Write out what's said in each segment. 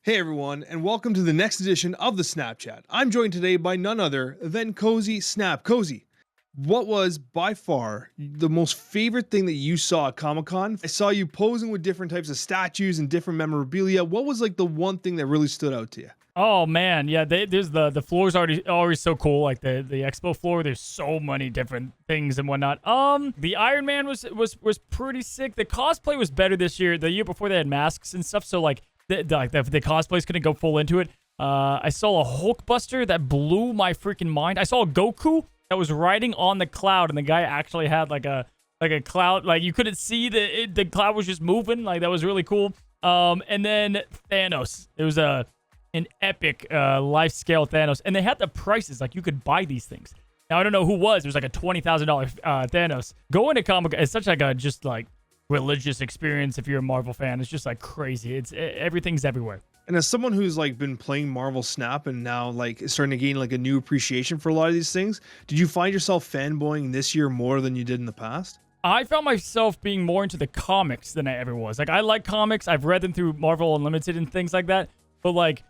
Hey everyone, and welcome to the next edition of the Snapchat. I'm joined today by none other than Cozy Snap. Cozy, what was by far the most favorite thing that you saw at Comic Con? I saw you posing with different types of statues and different memorabilia. What was like the one thing that really stood out to you? Oh man, yeah. There's the floor's already so cool. Like the expo floor, there's so many different things and whatnot. The Iron Man was pretty sick. The cosplay was better this year. The year before they had masks and stuff, so like the cosplay's gonna go full into it. I saw a Hulkbuster that blew my freaking mind. I saw a Goku that was riding on the cloud, and the guy actually had like a cloud. Like you couldn't see the cloud was just moving. Like that was really cool. And then Thanos. It was an epic life scale Thanos, and they had the prices. Like you could buy these things. Now I don't know who was. It was like a $20,000 Thanos. Going to comic, it's such like a just like religious experience. If you're a Marvel fan, it's just like crazy. Everything's everywhere. And as someone who's like been playing Marvel Snap and now like is starting to gain like a new appreciation for a lot of these things, did you find yourself fanboying this year more than you did in the past? I found myself being more into the comics than I ever was. Like I like comics. I've read them through Marvel Unlimited and things like that. But like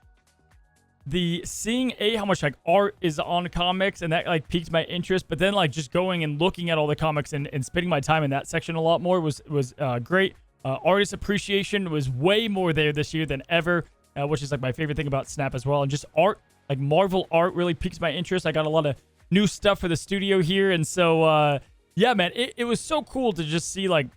the seeing how much like art is on comics, and that like piqued my interest, but then like just going and looking at all the comics and spending my time in that section a lot more was great. Artist appreciation was way more there this year than ever, which is like my favorite thing about Snap as well. And just art, like Marvel art, really piques my interest. I got a lot of new stuff for the studio here, and so yeah, man, it was so cool to just see like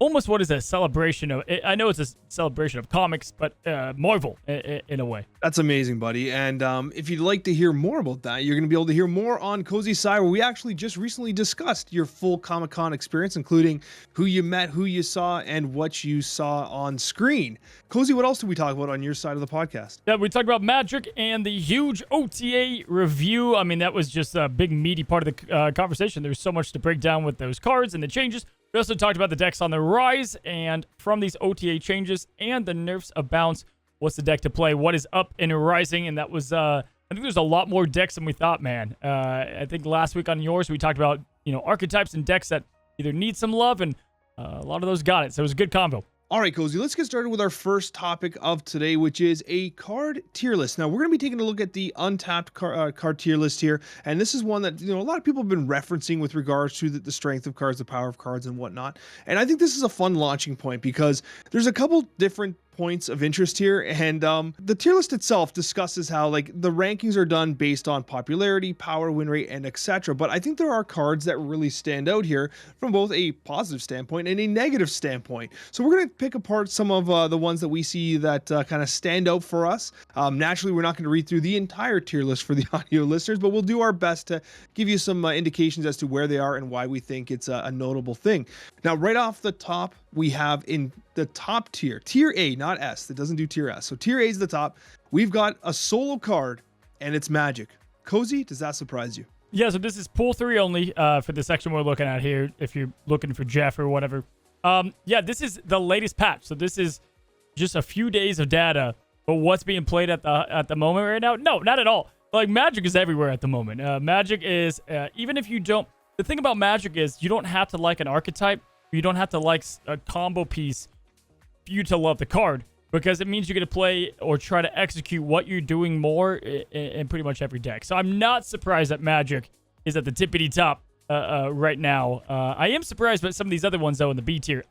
almost what is a celebration of. I know it's a celebration of comics, but Marvel in a way. That's amazing, buddy. And if you'd like to hear more about that, you're going to be able to hear more on Cozy Side, where we actually just recently discussed your full Comic-Con experience, including who you met, who you saw, and what you saw on screen. Cozy, what else did we talk about on your side of the podcast? Yeah, we talked about Magic and the huge OTA review. I mean, that was just a big meaty part of the conversation. There's so much to break down with those cards and the changes. We also talked about the decks on the rise, and from these OTA changes and the nerfs of bounce, what's the deck to play? What is up and rising? And that was, I think there's a lot more decks than we thought, man. I think last week on yours, we talked about, archetypes and decks that either need some love, and a lot of those got it. So it was a good combo. All right, Cozy, let's get started with our first topic of today, which is a card tier list. Now, we're going to be taking a look at the untapped card tier list here, and this is one that, a lot of people have been referencing with regards to the strength of cards, the power of cards, and whatnot. And I think this is a fun launching point because there's a couple different points of interest here, and the tier list itself discusses how like the rankings are done based on popularity, power, win rate, and etc. But I think there are cards that really stand out here from both a positive standpoint and a negative standpoint. So we're going to pick apart some of the ones that we see that kind of stand out for us. Naturally, we're not going to read through the entire tier list for the audio listeners, but we'll do our best to give you some indications as to where they are and why we think it's a notable thing. Now, right off the top, we have in the top tier, tier A, not S. It doesn't do tier S. So tier A is the top. We've got a solo card, and it's Magic. Cozy, does that surprise you? Yeah, so this is pool 3 only for the section we're looking at here, if you're looking for Jeff or whatever. Yeah, this is the latest patch. So this is just a few days of data, but what's being played at the moment right now? No, not at all. Like, Magic is everywhere at the moment. Magic is, even if you don't... The thing about Magic is you don't have to like an archetype. You don't have to like a combo piece for you to love the card, because it means you're going to play or try to execute what you're doing more in pretty much every deck. So I'm not surprised that Magic is at the tippity top right now. I am surprised by some of these other ones, though, in the B tier.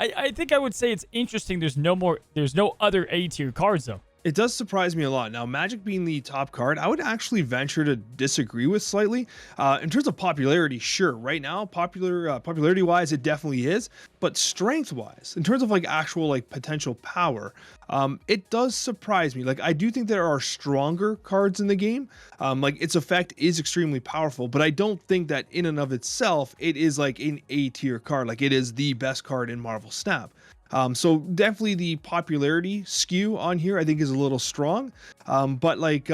I think I would say it's interesting. There's no other A tier cards, though. It does surprise me a lot. Now, Magic being the top card, I would actually venture to disagree with slightly. In terms of popularity, sure, right now, popularity-wise, it definitely is. But strength-wise, in terms of like actual like potential power, it does surprise me. Like, I do think there are stronger cards in the game. Like, its effect is extremely powerful, but I don't think that in and of itself, it is like an A-tier card. Like, it is the best card in Marvel Snap. So definitely the popularity skew on here, I think, is a little strong. But like,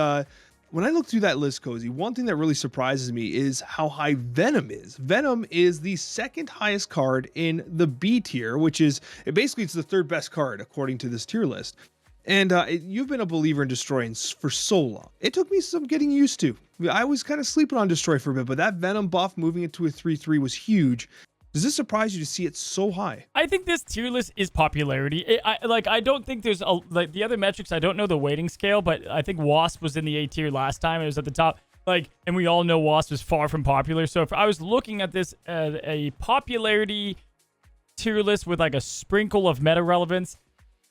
when I look through that list, Cozy, one thing that really surprises me is how high Venom is. Venom is the second highest card in the B tier, which is basically it's the third best card according to this tier list. And you've been a believer in Destroy for so long. It took me some getting used to. I was kind of sleeping on Destroy for a bit, but that Venom buff moving it to a 3/3 was huge. Does this surprise you to see it so high? I think this tier list is popularity. I don't think there's like the other metrics. I don't know the weighting scale, but I think Wasp was in the A tier last time. It was at the top. Like, and we all know Wasp is far from popular. So if I was looking at this as a popularity tier list with like a sprinkle of meta relevance,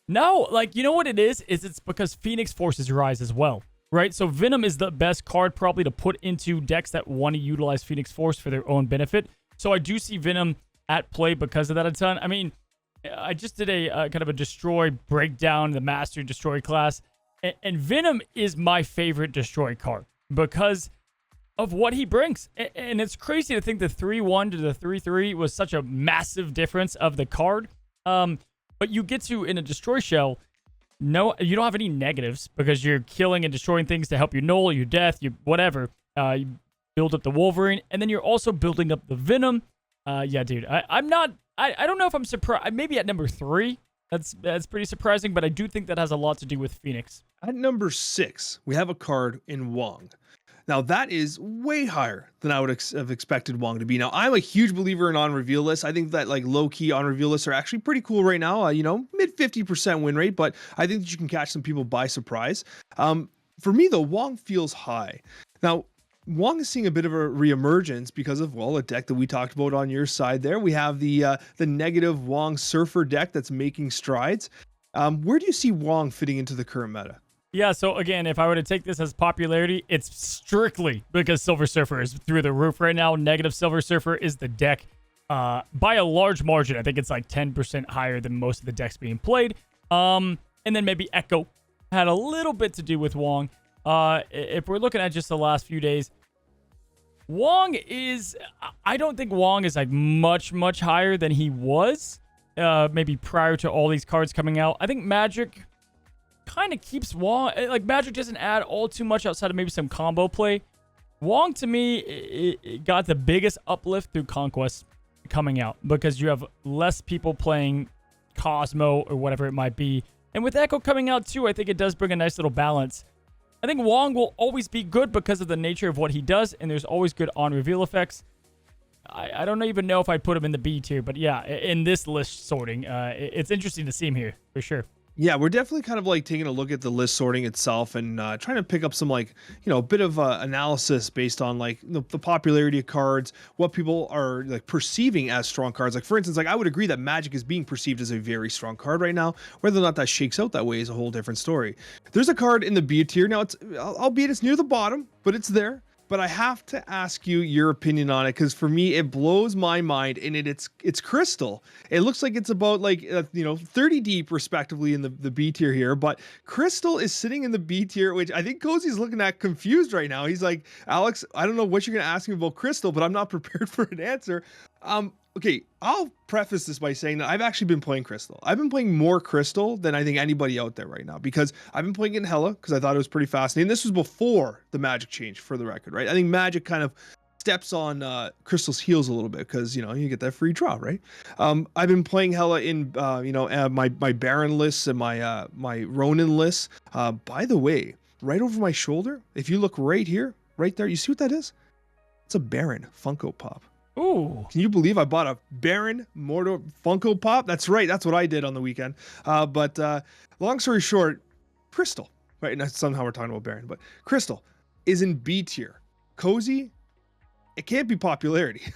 no, like, you know what it is? It's because Phoenix forces your eyes as well, right? So Venom is the best card probably to put into decks that want to utilize Phoenix Force for their own benefit. So I do see Venom at play because of that a ton. I mean, I just did a kind of a destroy breakdown, the Master Destroy class, and Venom is my favorite destroy card because of what he brings. And it's crazy to think the 3-1 to the 3-3 was such a massive difference of the card. But you get to, in a destroy shell, no, you don't have any negatives because you're killing and destroying things to help you null, your death, you whatever. You build up the Wolverine, and then you're also building up the Venom. Yeah, dude, I don't know if I'm surprised. Maybe at number 3, that's pretty surprising, but I do think that has a lot to do with Phoenix. At number 6, we have a card in Wong. Now, that is way higher than I would have expected Wong to be. Now, I'm a huge believer in on-reveal lists. I think that, like, low-key on-reveal lists are actually pretty cool right now. Mid 50% win rate, but I think that you can catch some people by surprise. For me, though, Wong feels high. Now, Wong is seeing a bit of a reemergence because of, well, a deck that we talked about on your side there. We have the negative Wong Surfer deck that's making strides. Where do you see Wong fitting into the current meta? Yeah, so again, if I were to take this as popularity, it's strictly because Silver Surfer is through the roof right now. Negative Silver Surfer is the deck by a large margin. I think it's like 10% higher than most of the decks being played. And then maybe Echo had a little bit to do with Wong. If we're looking at just the last few days, I don't think Wong is like much higher than he was maybe prior to all these cards coming out. I think Magic kind of keeps Wong, like Magic doesn't add all too much outside of maybe some combo play. Wong to me it got the biggest uplift through Conquest coming out because you have less people playing Cosmo or whatever it might be. And with Echo coming out too, I think it does bring a nice little balance. I think Wong will always be good because of the nature of what he does, and there's always good on-reveal effects. I don't even know if I'd put him in the B tier, but yeah, in this list sorting, it's interesting to see him here, for sure. Yeah, we're definitely kind of like taking a look at the list sorting itself and trying to pick up some a bit of analysis based on like the popularity of cards, what people are like perceiving as strong cards. Like for instance, like I would agree that Magic is being perceived as a very strong card right now. Whether or not that shakes out that way is a whole different story. There's a card in the B tier. Now albeit it's near the bottom, but it's there. But I have to ask you your opinion on it because for me it blows my mind, and it's Crystal. It looks like it's about 30 deep respectively in the B tier here, but Crystal is sitting in the B tier, which I think Cozy's looking at confused right now. He's like, Alex, I don't know what you're gonna ask me about Crystal, but I'm not prepared for an answer. Okay, I'll preface this by saying that I've actually been playing Crystal. I've been playing more Crystal than I think anybody out there right now because I've been playing it in Hella because I thought it was pretty fascinating. This was before the Magic change, for the record, right? I think Magic kind of steps on Crystal's heels a little bit because, you get that free draw, right? I've been playing Hella in, my Baron lists and my Ronin lists. By the way, right over my shoulder, if you look right here, right there, you see what that is? It's a Baron Funko Pop. Ooh. Can you believe I bought a Baron Mordo Funko Pop? That's right. That's what I did on the weekend. But long story short, Crystal, right? Now, somehow we're talking about Baron, but Crystal is in B tier. Cozy, it can't be popularity. You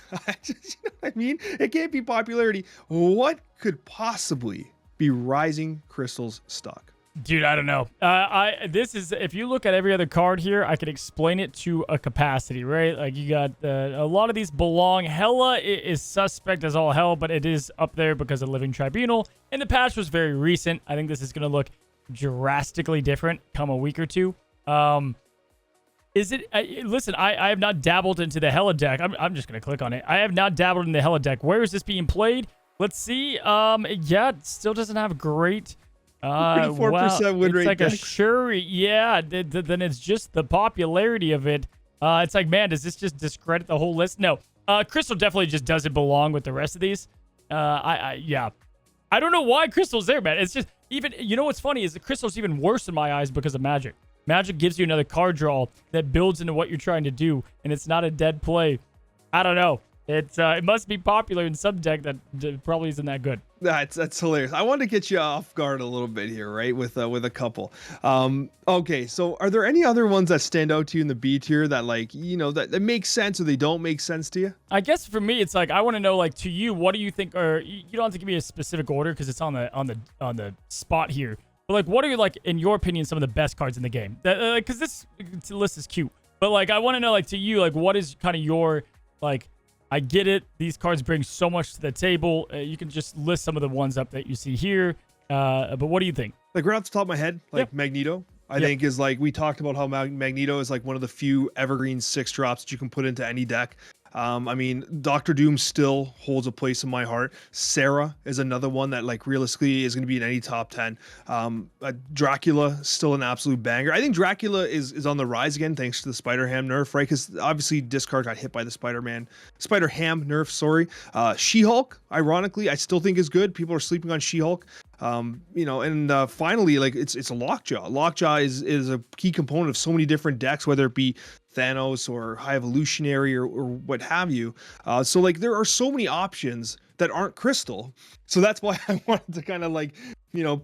know what I mean? It can't be popularity. What could possibly be rising Crystal's stock? Dude, I don't know. If you look at every other card here, I could explain it to a capacity, right? Like you got a lot of these belong. Hella is suspect as all hell, but it is up there because of Living Tribunal. And the patch was very recent. I think this is going to look drastically different come a week or two. Listen, I have not dabbled into the Hella deck. I'm just going to click on it. I have not dabbled in the Hella deck. Where is this being played? Let's see. Yeah, it still doesn't have great... 34% win rate. It's like deck. a Shuri. Yeah, then it's just the popularity of it. It's like, man, does this just discredit the whole list? No. Crystal definitely just doesn't belong with the rest of these. Yeah. I don't know why Crystal's there, man. It's just, even, what's funny is the Crystal's even worse in my eyes because of Magic. Magic gives you another card draw that builds into what you're trying to do, and it's not a dead play. I don't know. It must be popular in some deck that probably isn't that good. That's hilarious. I wanted to get you off guard a little bit here, right? With a couple. Okay, so are there any other ones that stand out to you in the B tier that like that make sense or they don't make sense to you? I guess for me, it's like I want to know, like, to you, what do you think? Or you don't have to give me a specific order because it's on the spot here. But like, what are like in your opinion some of the best cards in the game? Because this list is cute, but like I want to know, like, to you, like, what is kind of your like. I get it. These cards bring so much to the table. You can just list some of the ones up that you see here. But what do you think? Like right off the top of my head, like Magneto, I think is like, we talked about how Magneto is like one of the few evergreen 6-drops that you can put into any deck. I mean, Doctor Doom still holds a place in my heart. Sarah is another one that like realistically is going to be in any top 10. Dracula, still an absolute banger. I think Dracula is on the rise again thanks to the Spider-Ham nerf, right? Because obviously Discard got hit by the Spider-Ham nerf, sorry. She-Hulk, ironically, I still think is good. People are sleeping on She-Hulk. And finally, like it's a Lockjaw. Lockjaw is a key component of so many different decks, whether it be Thanos or High Evolutionary or what have you. So like there are so many options that aren't Crystal. So that's why I wanted to kind of like,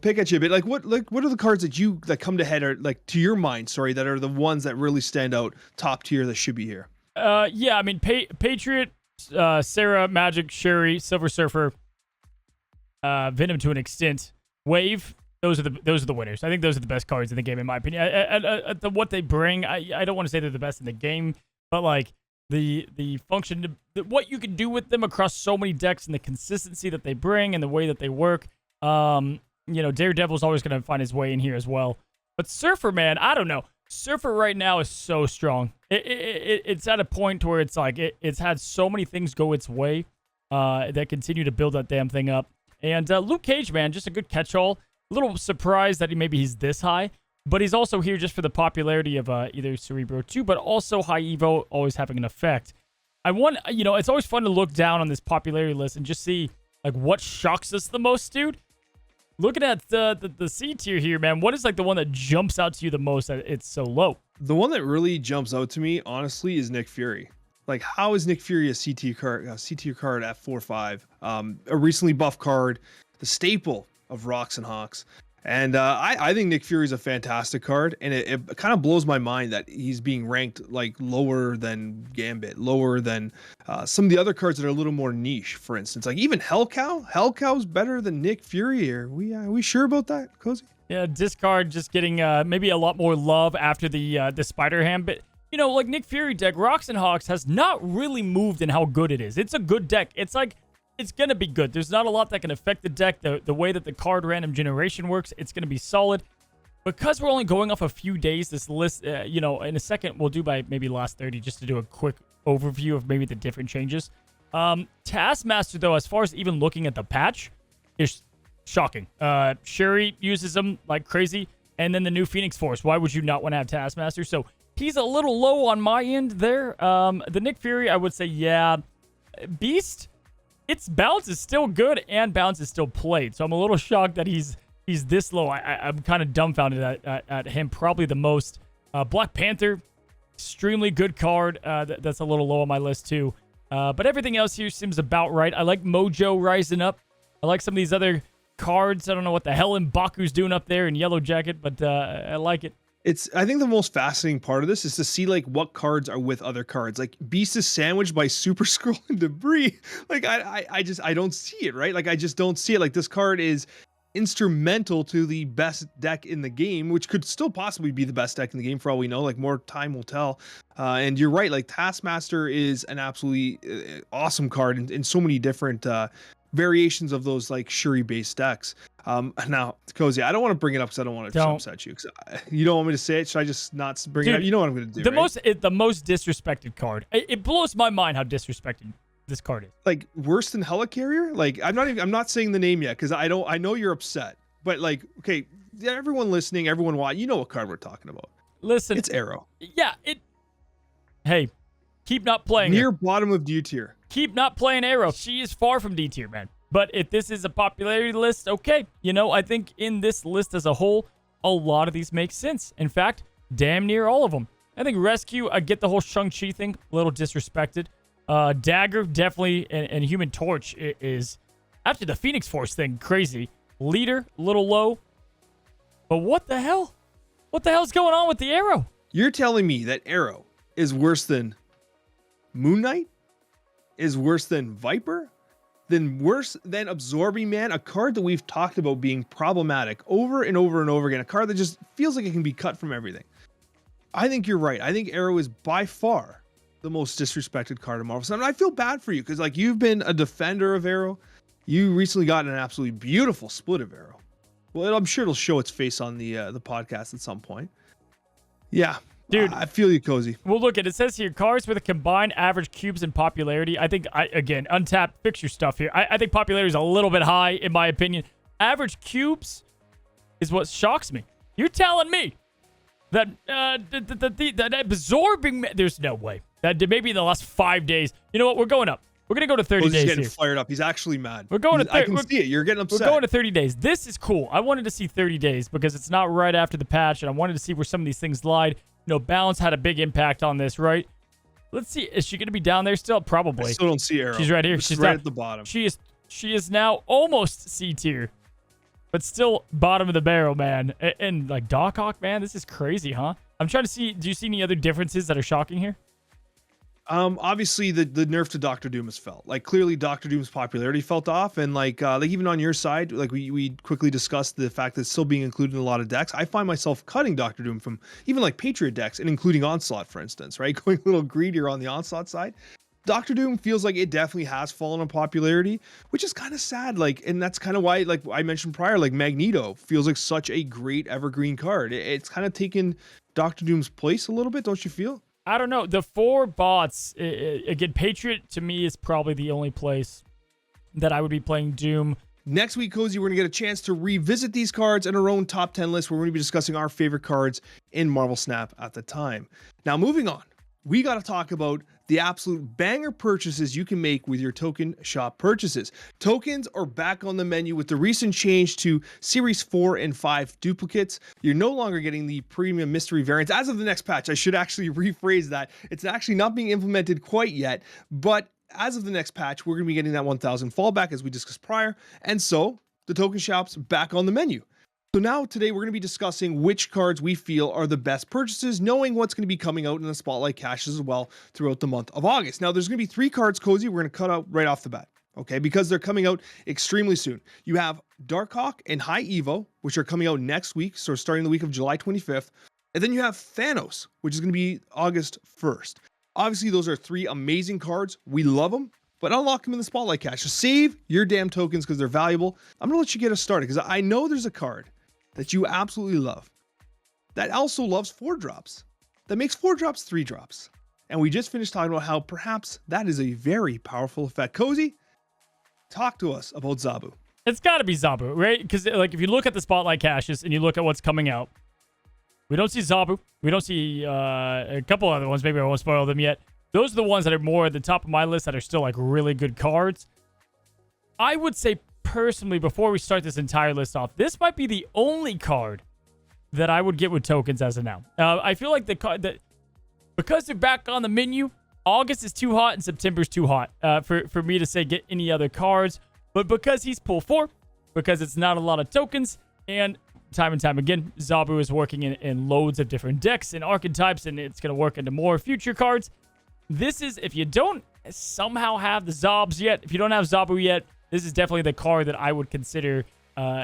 pick at you a bit. Like what are the cards that come to head, or like to your mind, sorry, that are the ones that really stand out top tier that should be here? Yeah, I mean, Patriot, Sarah, Magic, Sherry, Silver Surfer, Venom to an extent, Wave. Those are the winners. I think those are the best cards in the game, in my opinion. What they bring, I don't want to say they're the best in the game, but like the function, what you can do with them across so many decks, and the consistency that they bring and the way that they work. Daredevil's always going to find his way in here as well. But Surfer, man, I don't know. Surfer right now is so strong. It's at a point where it's like it's had so many things go its way that continue to build that damn thing up. And Luke Cage, man, just a good catch-all. A little surprised that maybe he's this high, but he's also here just for the popularity of either Cerebro 2, but also High Evo always having an effect. It's always fun to look down on this popularity list and just see like what shocks us the most, dude. Looking at the C tier here, man, what is like the one that jumps out to you the most that it's so low? The one that really jumps out to me, honestly, is Nick Fury. Like, how is Nick Fury a C tier card at 4/5? A recently buffed card, the staple of Rocks and Hawks. And I think Nick Fury is a fantastic card, and it kind of blows my mind that he's being ranked like lower than Gambit, lower than some of the other cards that are a little more niche. For instance, like even Hellcow's better than Nick Fury. Are we sure about that, Cozy? Yeah, Discard just getting maybe a lot more love after the Spider-Ham, but like Nick Fury deck, Rocks and Hawks has not really moved in how good it is. It's a good deck. It's like, it's going to be good. There's not a lot that can affect the deck. The way that the card random generation works, it's going to be solid. Because we're only going off a few days, this list, in a second, we'll do by maybe last 30 just to do a quick overview of maybe the different changes. Taskmaster, though, as far as even looking at the patch, is shocking. Sherry uses them like crazy. And then the new Phoenix Force. Why would you not want to have Taskmaster? So he's a little low on my end there. The Nick Fury, I would say, yeah. Beast, its bounce is still good and bounce is still played. So I'm a little shocked that he's this low. I'm kind of dumbfounded at him probably the most. Black Panther, extremely good card. That's a little low on my list too. But everything else here seems about right. I like Mojo rising up. I like some of these other cards. I don't know what the hell M'Baku's doing up there in Yellow Jacket, but I like it. I think the most fascinating part of this is to see like what cards are with other cards. Like Beast is sandwiched by Super Scroll and Debris. Like I don't see it, right? Like I just don't see it. Like this card is instrumental to the best deck in the game, which could still possibly be the best deck in the game for all we know. Like more time will tell. And you're right. Like Taskmaster is an absolutely awesome card in so many different variations of those like Shuri based decks. Now, Cozy, I don't want to bring it up because I don't want to upset you. Because you don't want me to say it. Should I just not bring it up? You know what I'm going to do. The most disrespected card. It blows my mind how disrespected this card is. Like worse than Helicarrier? Like I'm not saying the name yet because I know you're upset. But like, okay, everyone listening, everyone watching, you know what card we're talking about. Listen, it's Arrow. Yeah, Hey, keep not playing near bottom of D tier. Keep not playing Arrow. She is far from D tier, man. But if this is a popularity list, okay. I think in this list as a whole, a lot of these make sense. In fact, damn near all of them. I think Rescue, I get the whole Shang-Chi thing, a little disrespected. Dagger, definitely, and Human Torch is, after the Phoenix Force thing, crazy. Leader, a little low. But what the hell? What the hell's going on with the Arrow? You're telling me that Arrow is worse than Moon Knight? Is worse than Viper? Then worse than Absorbing Man? A card that we've talked about being problematic over and over and over again. A card that just feels like it can be cut from everything. I think you're right. I think Arrow is by far the most disrespected card in Marvel. And I feel bad for you because like you've been a defender of Arrow. You recently got an absolutely beautiful split of Arrow. Well, I'm sure it'll show its face on the podcast at some point. Yeah, dude, I feel you, Cozy. Well, look, it says here, cards with a combined average cubes and popularity. I think, again, untapped fixture stuff here. I think popularity is a little bit high, in my opinion. Average cubes is what shocks me. You're telling me that that absorbing... There's no way. That maybe in the last 5 days. You know what? We're going up. We're going to go to 30 Cozy's days getting here. fired up. He's actually mad. We're going to 30. I can see it. You're getting upset. We're going to 30 days. This is cool. I wanted to see 30 days because it's not right after the patch, and I wanted to see where some of these things lied. You know, balance had a big impact on this, right? Let's see. Is she going to be down there still? Probably. I still don't see Arrow. She's right here. She's She's right down. at the bottom. She is now almost C tier, but still bottom of the barrel, man. And like Doc Ock, man, this is crazy, huh? I'm trying to see. Do you see any other differences that are shocking here? Obviously the nerf to Doctor Doom is felt. Like clearly Doctor Doom's popularity felt off, and like even on your side, like we quickly discussed the fact that it's still being included in a lot of decks. I find myself cutting Doctor Doom from even like Patriot decks and including Onslaught, for instance, right? Going a little greedier on the Onslaught side. Doctor Doom feels like it definitely has fallen in popularity, which is kind of sad. Like, and that's kind of why, like I mentioned prior, like Magneto feels like such a great evergreen card. It's kind of taken Doctor Doom's place a little bit, don't you feel? I don't know. The 4 bots, again, Patriot to me is probably the only place that I would be playing Doom. Next week, Cozy, we're going to get a chance to revisit these cards in our own top 10 list. Where we're going to be discussing our favorite cards in Marvel Snap at the time. Now, moving on, we got to talk about the absolute banger purchases you can make with your token shop purchases. Tokens are back on the menu with the recent change to Series 4 and 5 duplicates. You're no longer getting the premium mystery variants. As of the next patch, I should actually rephrase that. It's actually not being implemented quite yet, but as of the next patch, we're going to be getting that 1,000 fallback as we discussed prior. And so the token shop's back on the menu. So now today we're going to be discussing which cards we feel are the best purchases, knowing what's going to be coming out in the Spotlight caches as well throughout the month of August. Now there's going to be 3 cards, Cozy, we're going to cut out right off the bat, okay? Because they're coming out extremely soon. You have Darkhawk and High Evo, which are coming out next week, so starting the week of July 25th. And then you have Thanos, which is going to be August 1st. Obviously, those are 3 amazing cards. We love them, but unlock them in the Spotlight cache. So save your damn tokens because they're valuable. I'm going to let you get us started because I know there's a card that you absolutely love, that also loves 4 drops, that makes 4 drops 3 drops. And we just finished talking about how perhaps that is a very powerful effect. Cozy, talk to us about Zabu. It's got to be Zabu, right? Because like if you look at the Spotlight caches and you look at what's coming out, we don't see Zabu. We don't see a couple other ones. Maybe I won't spoil them yet. Those are the ones that are more at the top of my list that are still like really good cards. I would say personally, before we start this entire list off, this might be the only card that I would get with tokens as of now. I feel like the card that, because they're back on the menu, August is too hot and September's too hot for me to say get any other cards. But because he's pull 4, because it's not a lot of tokens, and time and time again, Zabu is working in loads of different decks and archetypes, and it's going to work into more future cards. This is, if you don't somehow have the Zobs yet, if you don't have Zabu yet, this is definitely the card that I would consider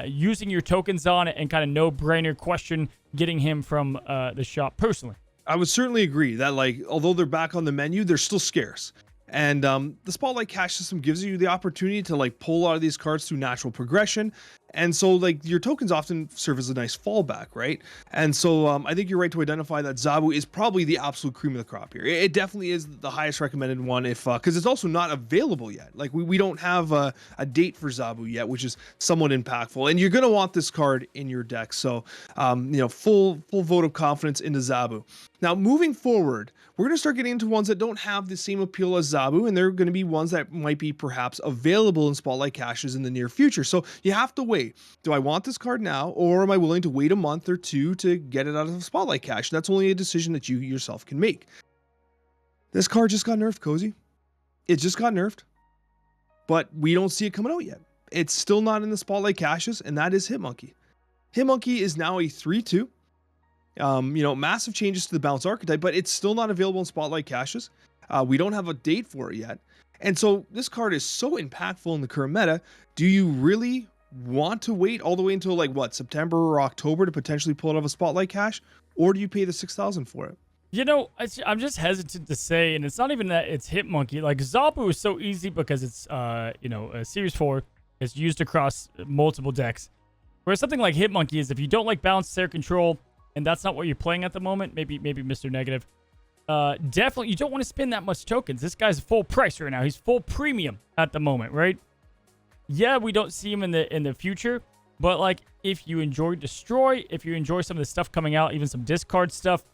using your tokens on and kind of no-brainer question getting him from the shop personally. I would certainly agree that, like, although they're back on the menu, they're still scarce. And the Spotlight cache system gives you the opportunity to like pull a lot of these cards through natural progression. And so like your tokens often serve as a nice fallback, right? And so I think you're right to identify that Zabu is probably the absolute cream of the crop here. It definitely is the highest recommended one if because it's also not available yet. Like we don't have a date for Zabu yet, which is somewhat impactful. And you're going to want this card in your deck. So, full vote of confidence into Zabu. Now, moving forward, we're going to start getting into ones that don't have the same appeal as Zabu, and they're going to be ones that might be perhaps available in Spotlight caches in the near future. So you have to wait. Do I want this card now, or am I willing to wait a month or 2 to get it out of the Spotlight cache? That's only a decision that you yourself can make. This card just got nerfed, Cozy. It just got nerfed, but we don't see it coming out yet. It's still not in the spotlight caches, and that is Hitmonkey. Hitmonkey is now a 3/2. Massive changes to the bounce archetype, but it's still not available in spotlight caches. We don't have a date for it yet. And so this card is so impactful in the current meta. Do you really want to wait all the way until like what, September or October to potentially pull it out of a spotlight cache? Or do you pay the 6,000 for it? I'm just hesitant to say, and it's not even that it's Hitmonkey. Like, Zabu is so easy because it's, a Series 4. It's used across multiple decks. Whereas something like Hitmonkey is if you don't like balanced air control, and that's not what you're playing at the moment, maybe Mr. Negative, definitely you don't want to spend that much tokens. This guy's full price right now. He's full premium at the moment, right? Yeah, we don't see him in the future, but like if you enjoy Destroy, if you enjoy some of the stuff coming out, even some discard stuff,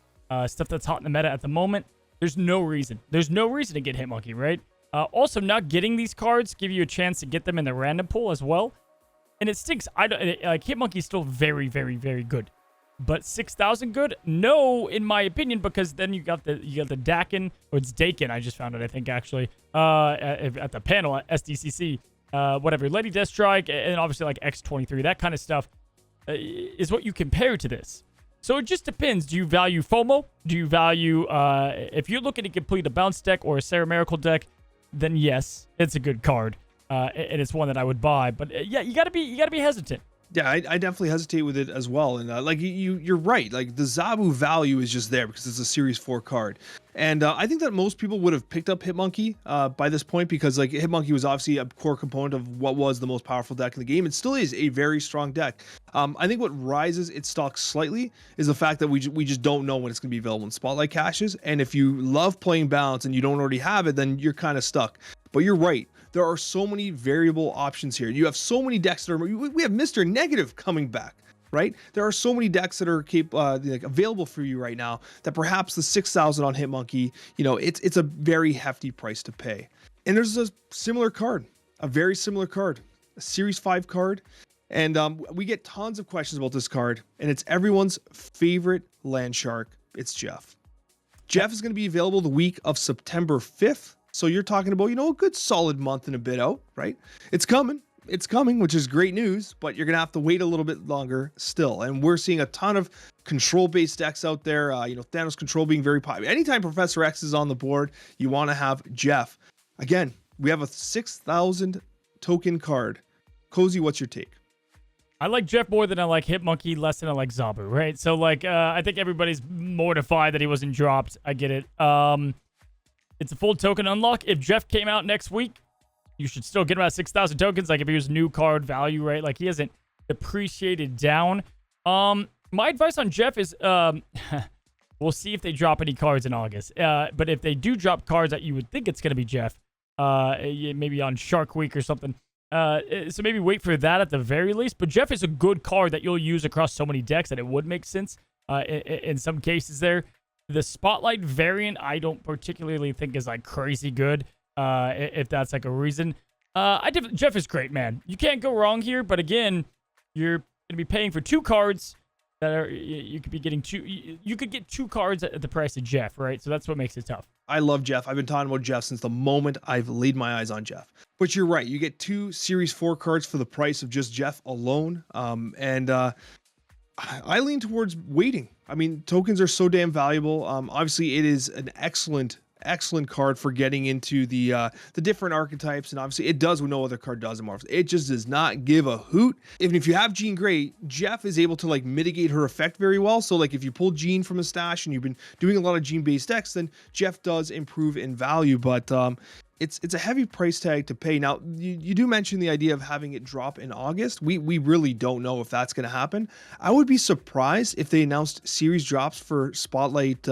stuff that's hot in the meta at the moment, there's no reason. There's no reason to get Hitmonkey, right? Also, not getting these cards give you a chance to get them in the random pool as well. And it stinks. Hitmonkey is still very, very, very good. But 6,000 good? No, in my opinion, because then you got the Dakin, or it's Dakin, I just found it, I think, actually, at the panel at SDCC. Whatever, Lady Deathstrike, and obviously like X23, that kind of stuff is what you compare to this. So it just depends. Do you value FOMO? Do you value, if you're looking to complete a bounce deck or a Sarah Miracle deck, then yes, it's a good card. And it's one that I would buy. But yeah, you gotta be hesitant. Yeah, I definitely hesitate with it as well. And you're right. Like the Zabu value is just there because it's a Series 4 card. And I think that most people would have picked up Hitmonkey by this point because like Hitmonkey was obviously a core component of what was the most powerful deck in the game. It still is a very strong deck. I think what rises its stock slightly is the fact that we just don't know when it's going to be available in Spotlight caches. And if you love playing balance and you don't already have it, then you're kind of stuck. But you're right. There are so many variable options here. You have so many decks that are. We have Mr. Negative coming back, right? There are so many decks that are available for you right now that perhaps the 6,000 on Hitmonkey, it's a very hefty price to pay. And there's a similar card, a very similar card, a Series 5 card. And we get tons of questions about this card, and it's everyone's favorite land shark. It's Jeff. Jeff is going to be available the week of September 5th. So you're talking about, a good solid month and a bit out, right? It's coming, which is great news, but you're going to have to wait a little bit longer still. And we're seeing a ton of control-based decks out there, Thanos Control being very popular. Anytime Professor X is on the board, you want to have Jeff. Again, we have a 6,000 token card. Cozy, what's your take? I like Jeff more than I like Hitmonkey, less than I like Zabu, right? So, I think everybody's mortified that he wasn't dropped. I get it. It's a full token unlock. If Jeff came out next week, you should still get him at 6,000 tokens. Like if he was new card value, right? Like he hasn't depreciated down. My advice on Jeff is, we'll see if they drop any cards in August. But if they do drop cards that you would think it's going to be Jeff, maybe on Shark Week or something. So maybe wait for that at the very least. But Jeff is a good card that you'll use across so many decks that it would make sense in some cases there. The Spotlight variant, I don't particularly think is like crazy good, if that's like a reason. Jeff is great, man. You can't go wrong here, but again, you're going to be paying for two cards that are, you could be getting you could get two cards at the price of Jeff, right? So that's what makes it tough. I love Jeff. I've been talking about Jeff since the moment I've laid my eyes on Jeff. But you're right. You get two Series 4 cards for the price of just Jeff alone. I lean towards waiting. I mean, tokens are so damn valuable. Obviously, it is an excellent card for getting into the different archetypes, and obviously, it does what no other card does in Marvel. It just does not give a hoot. Even if you have Jean Grey, Jeff is able to mitigate her effect very well. So if you pull Jean from a stash and you've been doing a lot of Jean-based decks, then Jeff does improve in value. But it's a heavy price tag to pay. Now, you do mention the idea of having it drop in August. We really don't know if that's going to happen. I would be surprised if they announced series drops for Spotlight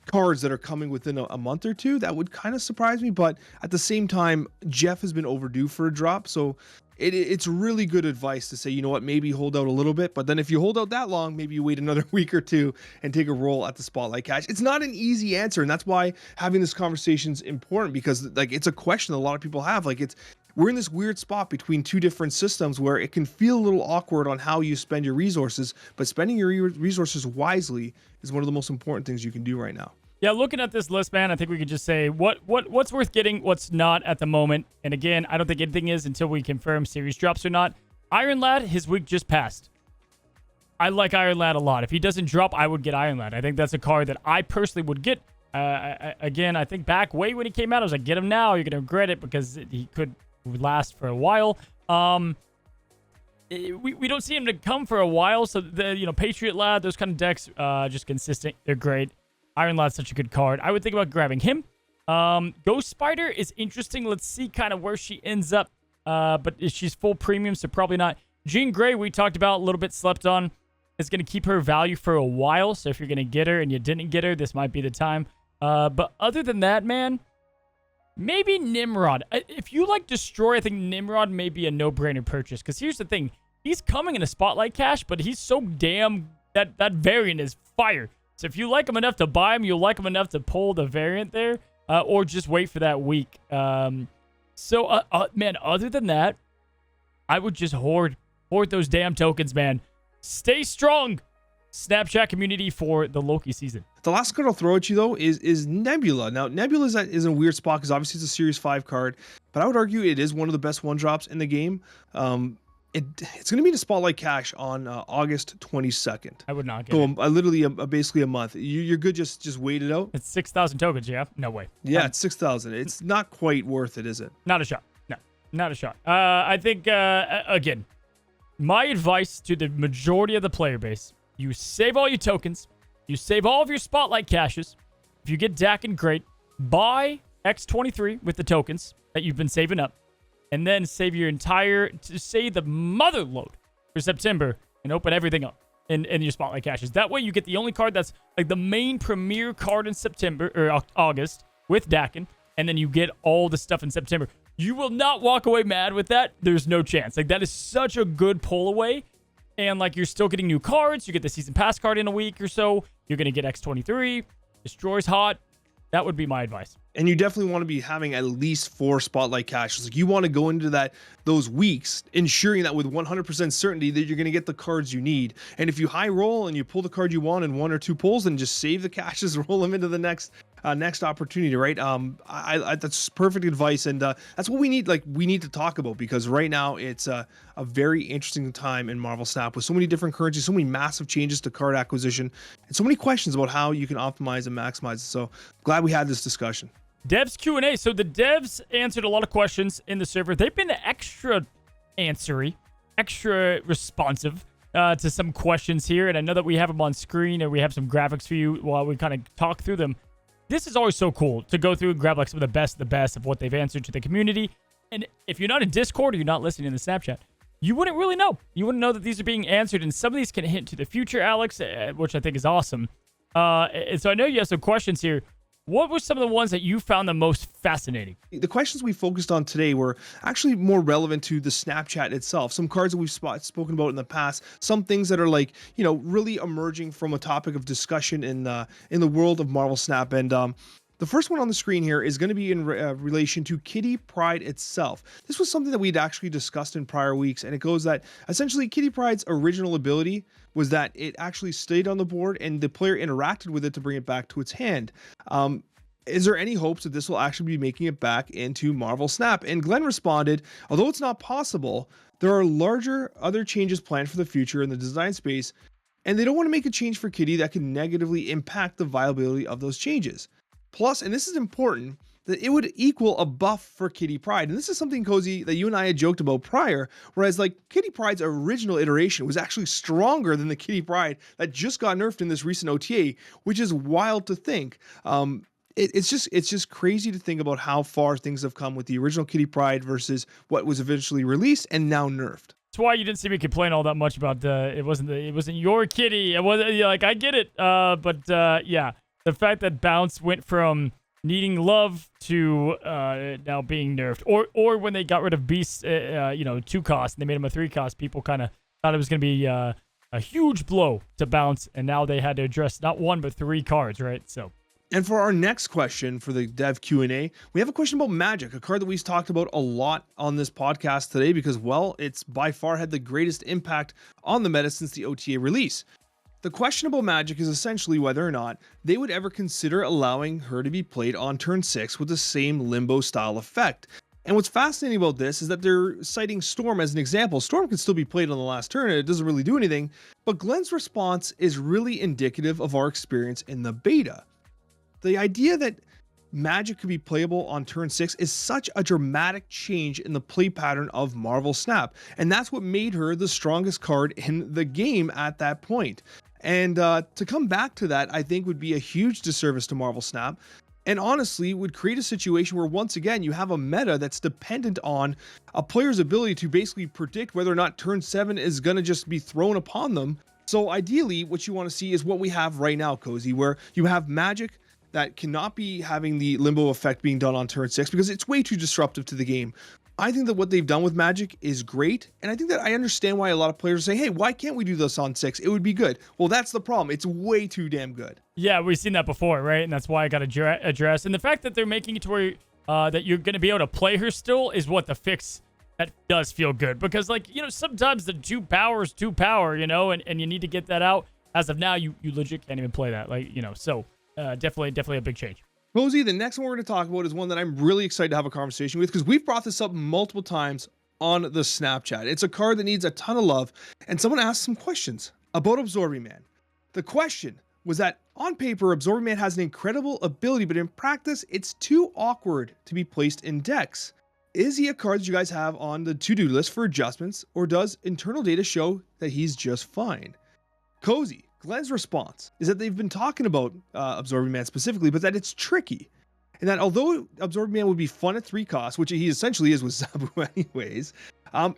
cards that are coming within a month or two. That would kind of surprise me. But at the same time, Jeff has been overdue for a drop. So it's really good advice to say, you know what, maybe hold out a little bit. But then if you hold out that long, maybe you wait another week or two and take a roll at the Spotlight cache. It's not an easy answer. And that's why having this conversation is important, because it's a question that a lot of people have. We're in this weird spot between two different systems where it can feel a little awkward on how you spend your resources, but spending your resources wisely is one of the most important things you can do right now. Yeah, looking at this list, man, I think we could just say what's worth getting, what's not at the moment. And again, I don't think anything is until we confirm series drops or not. Iron Lad, his week just passed. I like Iron Lad a lot. If he doesn't drop, I would get Iron Lad. I think that's a card that I personally would get. Again, I think back way when he came out, I was like, get him now. You're going to regret it because he could last for a while. We don't see him to come for a while. So, Patriot Lad, those kind of decks, just consistent. They're great. Iron Lad's such a good card. I would think about grabbing him. Ghost Spider is interesting. Let's see kind of where she ends up. But she's full premium, so probably not. Jean Grey, we talked about, a little bit slept on. It's going to keep her value for a while. So if you're going to get her and you didn't get her, this might be the time. But other than that, man, maybe Nimrod. If you like Destroy, I think Nimrod may be a no-brainer purchase. Because here's the thing. He's coming in a Spotlight Cache, but he's so damn... That variant is fire. So if you like him enough to buy him, you'll like him enough to pull the variant there. Or just wait for that week. Man, other than that, I would just hoard those damn tokens, man. Stay strong, Snapchat community, for the Loki season. The last card I'll throw at you, though, is Nebula. Now, Nebula is in a weird spot because obviously it's a Series 5 card, but I would argue it is one of the best one-drops in the game. It's going to be in a Spotlight Cache on August 22nd. I would not get it. Literally basically a month. You're good, just wait it out. It's 6,000 tokens, yeah? No way. Yeah, it's 6,000. It's not quite worth it, is it? Not a shot. No, not a shot. I think, again, my advice to the majority of the player base, you save all your tokens, you save all of your Spotlight Caches. If you get Dakin, great. Buy X23 with the tokens that you've been saving up, and then save your say the mother load for September and open everything up in your Spotlight Caches. That way you get the only card that's like the main premier card in September or August with Dakin, and then you get all the stuff in September. You will not walk away mad with that. There's no chance. Like, that is such a good pull away. And, like, you're still getting new cards. You get the Season Pass card in a week or so. You're going to get X23. Destroy's hot. That would be my advice. And you definitely want to be having at least 4 Spotlight Caches. Like, you want to go into those weeks ensuring that with 100% certainty that you're going to get the cards you need. And if you high roll and you pull the card you want in 1 or 2 pulls, then just save the caches, roll them into the next opportunity, right? That's perfect advice, and that's what we need. Like, we need to talk about, because right now it's a very interesting time in Marvel Snap with so many different currencies, so many massive changes to card acquisition, and so many questions about how you can optimize and maximize it. So glad we had this discussion. Devs Q&A. So the devs answered a lot of questions in the server. They've been extra answery, extra responsive to some questions here, and I know that we have them on screen, and we have some graphics for you while we kind of talk through them. This is always so cool to go through and grab like some of the best of what they've answered to the community. And if you're not in Discord or you're not listening in the Snapchat, you wouldn't really know. You wouldn't know that these are being answered, and some of these can hint to the future, Alex, which I think is awesome. And so I know you have some questions here. What were some of the ones that you found the most fascinating? The questions we focused on today were actually more relevant to the Snapchat itself. Some cards that we've spoken about in the past, some things that are like, really emerging from a topic of discussion in the world of Marvel Snap. And the first one on the screen here is going to be in relation to Kitty Pryde itself. This was something that we'd actually discussed in prior weeks, and it goes that essentially Kitty Pryde's original ability was that it actually stayed on the board and the player interacted with it to bring it back to its hand. Is there any hopes that this will actually be making it back into Marvel Snap? And Glenn responded, although it's not possible, there are larger other changes planned for the future in the design space, and they don't want to make a change for Kitty that can negatively impact the viability of those changes. Plus, and this is important, that it would equal a buff for Kitty Pryde. And this is something, Cozy, that you and I had joked about prior, whereas like Kitty Pryde's original iteration was actually stronger than the Kitty Pryde that just got nerfed in this recent OTA, which is wild to think. It's just crazy to think about how far things have come with the original Kitty Pryde versus what was eventually released and now nerfed. That's why you didn't see me complain all that much about it wasn't your kitty. It wasn't like, I get it. But yeah, the fact that Bounce went from needing love to now being nerfed, or when they got rid of Beast, 2 cost and they made him a 3 cost, people kind of thought it was going to be a huge blow to Bounce, and now they had to address not 1 but 3 cards, right? So. And for our next question for the dev Q&A, we have a question about Magic, a card that we've talked about a lot on this podcast today because, well, it's by far had the greatest impact on the meta since the OTA release. The questionable magic is essentially whether or not they would ever consider allowing her to be played on turn 6 with the same limbo style effect. And what's fascinating about this is that they're citing Storm as an example. Storm can still be played on the last turn and it doesn't really do anything, but Glenn's response is really indicative of our experience in the beta. The idea that Magic could be playable on turn 6 is such a dramatic change in the play pattern of Marvel Snap, and that's what made her the strongest card in the game at that point. And to come back to that, I think would be a huge disservice to Marvel Snap, and honestly would create a situation where once again you have a meta that's dependent on a player's ability to basically predict whether or not turn 7 is going to just be thrown upon them. So ideally what you want to see is what we have right now, Cozy, where you have Magic that cannot be having the limbo effect being done on turn 6 because it's way too disruptive to the game. I think that what they've done with Magic is great, and I think that I understand why a lot of players say, hey, why can't we do this on 6? It would be good. Well, that's the problem. It's way too damn good. Yeah, we've seen that before, right? And that's why I got to address. And the fact that they're making it to where that you're going to be able to play her still is what the fix that does feel good. Because, like, you know, sometimes the 2 power is 2 power, you know, and you need to get that out. As of now, you legit can't even play that. Like, you know, so definitely a big change. Cozy, the next one we're going to talk about is one that I'm really excited to have a conversation with because we've brought this up multiple times on the Snapchat. It's a card that needs a ton of love, and someone asked some questions about Absorbing Man. The question was that on paper, Absorbing Man has an incredible ability, but in practice, it's too awkward to be placed in decks. Is he a card that you guys have on the to-do list for adjustments, or does internal data show that he's just fine? Cozy, Glenn's response is that they've been talking about Absorbing Man specifically, but that it's tricky. And that although Absorbing Man would be fun at 3 costs, which he essentially is with Zabu anyways,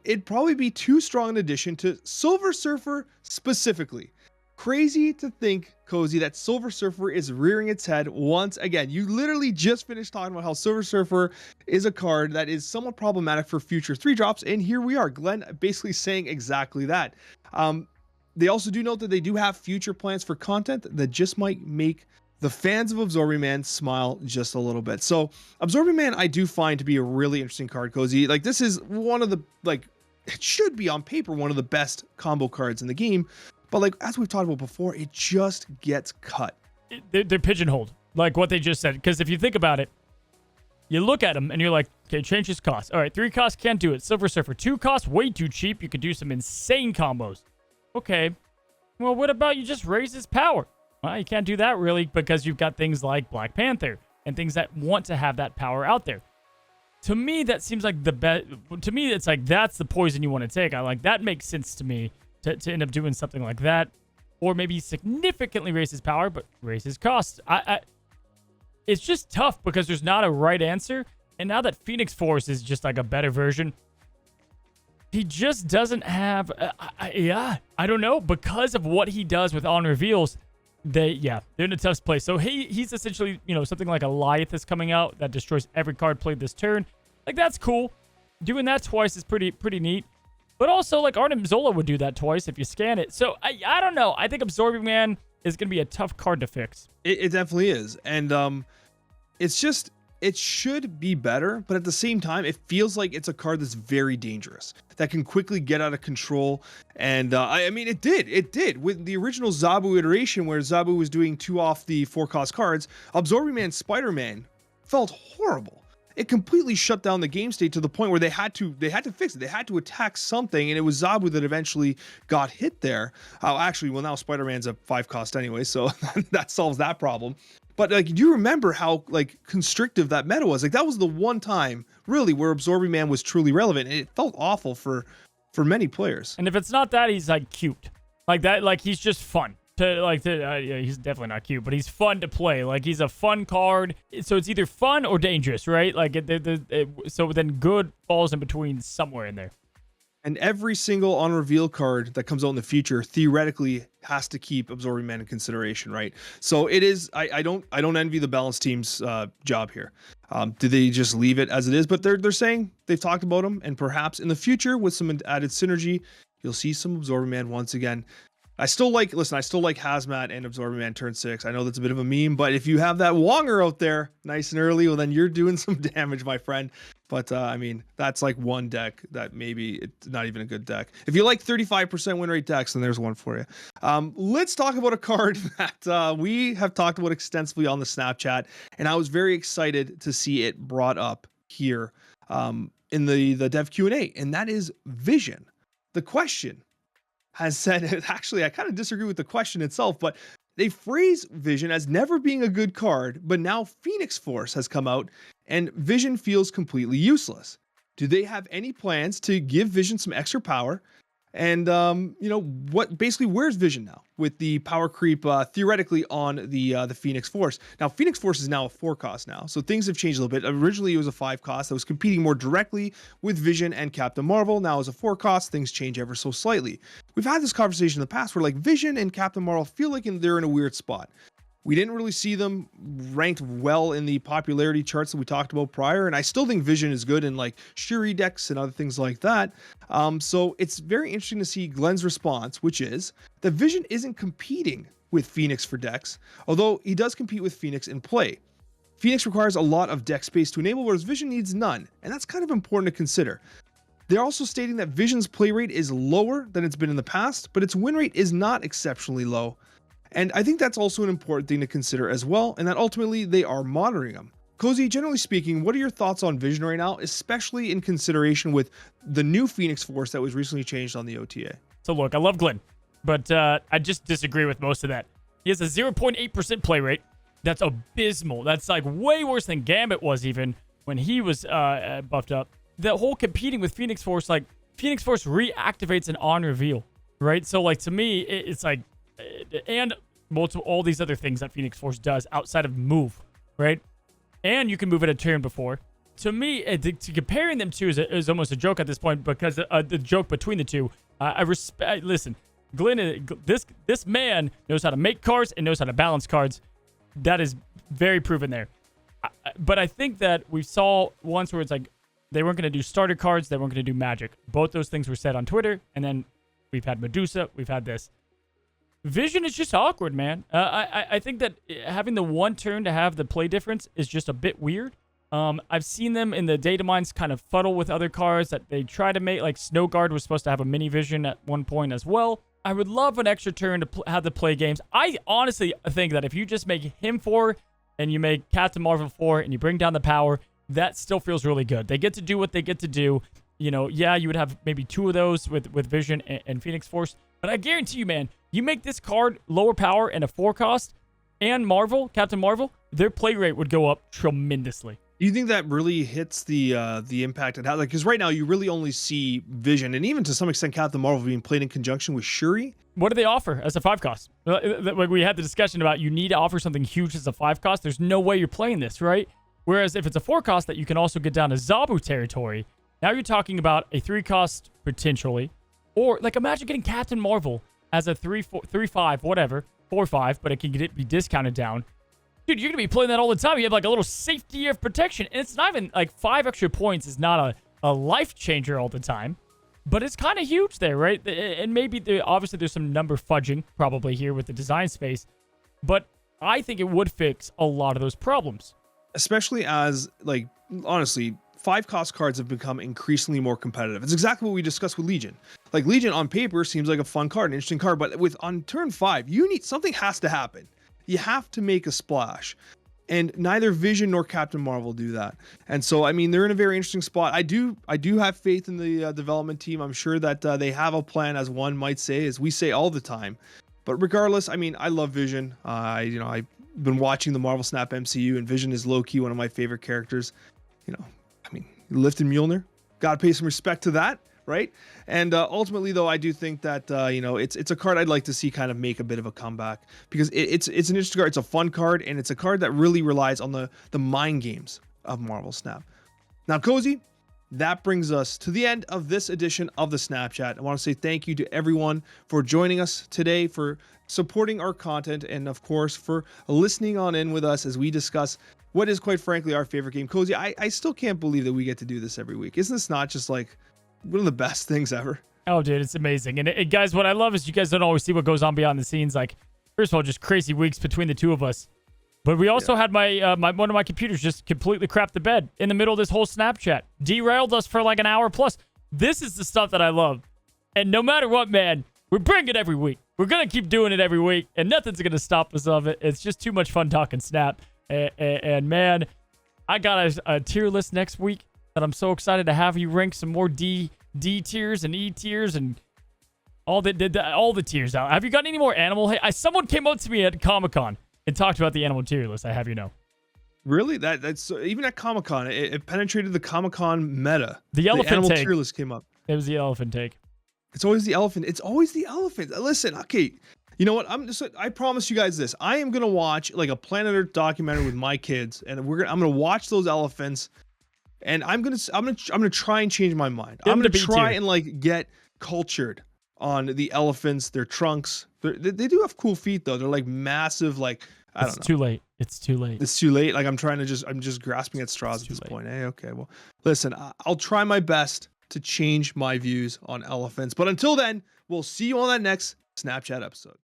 it'd probably be too strong an addition to Silver Surfer specifically. Crazy to think, Cozy, that Silver Surfer is rearing its head once again. You literally just finished talking about how Silver Surfer is a card that is somewhat problematic for future 3-drops, and here we are, Glenn basically saying exactly that. They also do note that they do have future plans for content that just might make the fans of Absorbing Man smile just a little bit. So Absorbing Man, I do find to be a really interesting card, Cozy. Like, this is one of the, like, it should be on paper one of the best combo cards in the game. But like, as we've talked about before, it just gets cut. They're pigeonholed, like what they just said. Because if you think about it, you look at them and you're like, okay, change his cost. All right, 3 costs, can't do it. Silver Surfer, 2 costs, way too cheap. You could do some insane combos. Okay, well, what about you just raise his power? Well, you can't do that really because you've got things like Black Panther and things that want to have that power out there. To me, that seems like the best. To me, it's like that's the poison you want to take. I like that makes sense to me to end up doing something like that, or maybe significantly raise his power but raise his costs. It's just tough because there's not a right answer. And now that Phoenix Force is just like a better version, he just doesn't have, I don't know, because of what he does with on reveals, they're in a tough place. So he's essentially, you know, something like a Goliath is coming out that destroys every card played this turn. Like, that's cool. Doing that twice is pretty neat. But also, like, Arnim Zola would do that twice if you scan it. So I don't know. I think Absorbing Man is going to be a tough card to fix. It definitely is. And it's just, it should be better, but at the same time, it feels like it's a card that's very dangerous, that can quickly get out of control. And I mean, it did. With the original Zabu iteration, where Zabu was doing 2 off the 4-cost cards, Absorbing Man Spider-Man felt horrible. It completely shut down the game state to the point where they had to fix it. They had to attack something, and it was Zabu that eventually got hit there. Actually, well, now Spider-Man's a 5-cost anyway, so that solves that problem. But like, do you remember how like constrictive that meta was? Like, that was the one time really where Absorbing Man was truly relevant, and it felt awful for many players. And if it's not that, he's like cute, like that. Like, he's just fun yeah, he's definitely not cute, but he's fun to play. Like, he's a fun card. So it's either fun or dangerous, right? Like, so then good falls in between somewhere in there. And every single on reveal card that comes out in the future theoretically has to keep Absorbing Man in consideration, right? So it is. I don't envy the balance team's job here. Do they just leave it as it is? But they're saying they've talked about them, and perhaps in the future with some added synergy, you'll see some Absorbing Man once again. listen, I still like Hazmat and Absorbing Man turn 6. I know that's a bit of a meme, but if you have that Wonger out there nice and early, well, then you're doing some damage, my friend. But I mean, that's like one deck that maybe it's not even a good deck. If you like 35% win rate decks, then there's one for you. Let's talk about a card that we have talked about extensively on the Snapchat, and I was very excited to see it brought up here in the dev Q&A, and that is Vision. The question has said, actually, I kind of disagree with the question itself, but they phrase Vision as never being a good card, but now Phoenix Force has come out and Vision feels completely useless. Do they have any plans to give Vision some extra power? And, where's Vision now with the power creep theoretically on the Phoenix Force? Now, Phoenix Force is now a 4 cost now, so things have changed a little bit. Originally, it was a 5 cost that was competing more directly with Vision and Captain Marvel. Now, as a 4 cost, things change ever so slightly. We've had this conversation in the past where, like, Vision and Captain Marvel feel like they're in a weird spot. We didn't really see them ranked well in the popularity charts that we talked about prior, and I still think Vision is good in like Shuri decks and other things like that. So it's very interesting to see Glenn's response, which is that Vision isn't competing with Phoenix for decks, although he does compete with Phoenix in play. Phoenix requires a lot of deck space to enable, whereas Vision needs none, and that's kind of important to consider. They're also stating that Vision's play rate is lower than it's been in the past, but its win rate is not exceptionally low. And I think that's also an important thing to consider as well, and that ultimately they are monitoring them. Cozy, generally speaking, what are your thoughts on Vision right now, especially in consideration with the new Phoenix Force that was recently changed on the OTA? So look, I love Glenn, but I just disagree with most of that. He has a 0.8% play rate. That's abysmal. That's like way worse than Gambit was even when he was buffed up. The whole competing with Phoenix Force, like Phoenix Force reactivates an on reveal, right? So like to me, it's like, and multiple all these other things that Phoenix Force does outside of move, right? And you can move it a turn before. To me, to comparing them to is almost a joke at this point because the joke between the two. I respect. Listen, Glenn, this man knows how to make cards and knows how to balance cards. That is very proven there. But I think that we saw once where it's like they weren't going to do starter cards, they weren't going to do magic. Both those things were said on Twitter, and then we've had Medusa, we've had this. Vision is just awkward, man. I think that having the one turn to have the play difference is just a bit weird. I've seen them in the data mines kind of fuddle with other cards that they try to make, like Snow Guard was supposed to have a mini Vision at one point as well. I would love an extra turn to have the play games. I honestly think that if you just make him 4 and you make Captain Marvel 4 and you bring down the power, that still feels really good. They get to do what they get to do. You know, yeah, you would have maybe 2 of those with Vision and Phoenix Force. But I guarantee you, man, you make this card lower power and a 4 cost, and Marvel, Captain Marvel, their play rate would go up tremendously. Do you think that really hits the impact it has? Like, because right now you really only see Vision, and even to some extent Captain Marvel being played in conjunction with Shuri. What do they offer as a 5 cost? Like we had the discussion about you need to offer something huge as a 5 cost. There's no way you're playing this, right? Whereas if it's a 4 cost that you can also get down to Zabu territory, now you're talking about a 3 cost potentially. Or, like, imagine getting Captain Marvel as a 3/5, whatever, 4/5, but it can be discounted down. Dude, you're going to be playing that all the time. You have, like, a little safety of protection. And it's not even, like, 5 extra points is not a life changer all the time. But it's kind of huge there, right? And maybe, obviously, there's some number fudging probably here with the design space. But I think it would fix a lot of those problems. Especially as, like, honestly, 5 cost cards have become increasingly more competitive. It's exactly what we discussed with Legion. Like, Legion on paper seems like a fun card, an interesting card, but on turn 5, something has to happen. You have to make a splash. And neither Vision nor Captain Marvel do that. And so, I mean, they're in a very interesting spot. I do have faith in the development team. I'm sure that they have a plan, as one might say, as we say all the time. But regardless, I mean, I love Vision. I've been watching the Marvel Snap MCU, and Vision is low-key one of my favorite characters. I mean, lifted Mjolnir, got to pay some respect to that, right? And ultimately, though, I do think that it's a card I'd like to see kind of make a bit of a comeback, because it's an interesting card. It's a fun card, and it's a card that really relies on the mind games of Marvel Snap. Now, Cozy, that brings us to the end of this edition of the Snapchat. I want to say thank you to everyone for joining us today, for supporting our content, and of course for listening on in with us as we discuss what is, quite frankly, our favorite game. Cozy, I still can't believe that we get to do this every week. Isn't this not just like one of the best things ever? Oh, dude, it's amazing. And guys, what I love is you guys don't always see what goes on behind the scenes. Like, first of all, just crazy weeks between the two of us. But we also had my one of my computers just completely crap the bed in the middle of this whole Snapchat. Derailed us for like an hour plus. This is the stuff that I love. And no matter what, man, we bring it every week. We're going to keep doing it every week, and nothing's going to stop us of it. It's just too much fun talking Snap. And man, I got a tier list next week that I'm so excited to have you rank some more D tiers and E tiers and all the tiers out. Have you got any more animal? Hey, someone came up to me at Comic-Con and talked about the animal tier list. I have you know. Really? That's even at Comic-Con, it penetrated the Comic-Con meta. The elephant animal take. tier list came up. It was the elephant take. It's always the elephant. It's always the elephant. Listen, okay. You know what? I promise you guys this. I am gonna watch like a Planet Earth documentary with my kids, and I'm gonna watch those elephants, and I'm gonna try and change my mind. I'm gonna try and like get cultured on the elephants, their trunks. They do have cool feet though. They're like massive, like I don't know. It's too late. It's too late. It's too late. Like I'm just grasping at straws at this point. Hey, okay. Well, listen, I'll try my best to change my views on elephants. But until then, we'll see you on that next Snapchat episode.